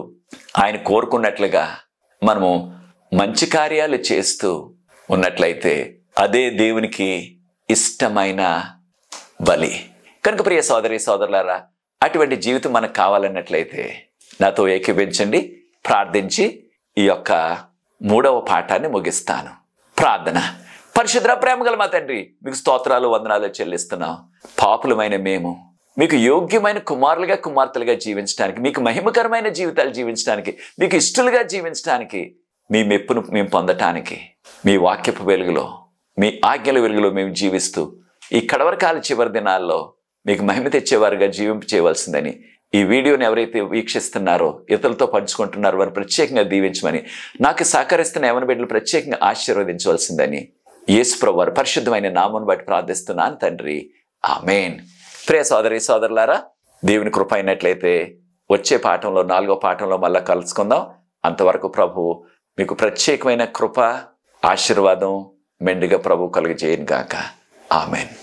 ఆయన కోరుకున్నట్లుగా మనము మంచి కార్యాలు చేస్తూ ఉన్నట్లయితే అదే దేవునికి ఇష్టమైన బలి. కనుక ప్రియ సోదరి సోదరులారా, అటువంటి జీవితం మనకు కావాలన్నట్లయితే నాతో ఏకీభవించండి. ప్రార్థించి ఈ యొక్క 3వ పాఠాన్ని ముగిస్తాను. ప్రార్థన. పరిశుద్ధ ప్రేమగల మా తండ్రి, మీకు స్తోత్రాలు వందనాలు చెల్లిస్తున్నాం. పాపులమైన మేము మీకు యోగ్యమైన కుమారులుగా కుమార్తెలుగా జీవించడానికి, మీకు మహిమకరమైన జీవితాలు జీవించడానికి, మీకు ఇష్టలుగా జీవించడానికి, మీ మెప్పును మేము పొందటానికి మీ వాక్యపు వెలుగులో, మీ ఆజ్ఞల వెలుగులో మేము జీవిస్తూ ఈ కడవరకాల చివరి దినాల్లో మీకు మహిమ తెచ్చేవారుగా జీవింప చేయవలసిందని, ఈ వీడియోని ఎవరైతే వీక్షిస్తున్నారో, ఇతరులతో పంచుకుంటున్నారో వారిని ప్రత్యేకంగా దీవించమని, నాకు సహకరిస్తున్న యవన బిడ్డలు ప్రత్యేకంగా ఆశీర్వదించవలసిందని యేసు ప్రభువు వారి పరిశుద్ధమైన నామమును బట్టి ప్రార్థిస్తున్నాను తండ్రి. ఆమేన్. ప్రియ సోదరి సోదరులారా, దేవుని కృప అయినట్లయితే వచ్చే పాఠంలో 4వ పాఠంలో మళ్ళా కలుసుకుందాం. అంతవరకు ప్రభువు మీకు ప్రత్యేకమైన కృప, ఆశీర్వాదం మెండుగా ప్రభు కలుగజేయను గాక. ఆమేన్.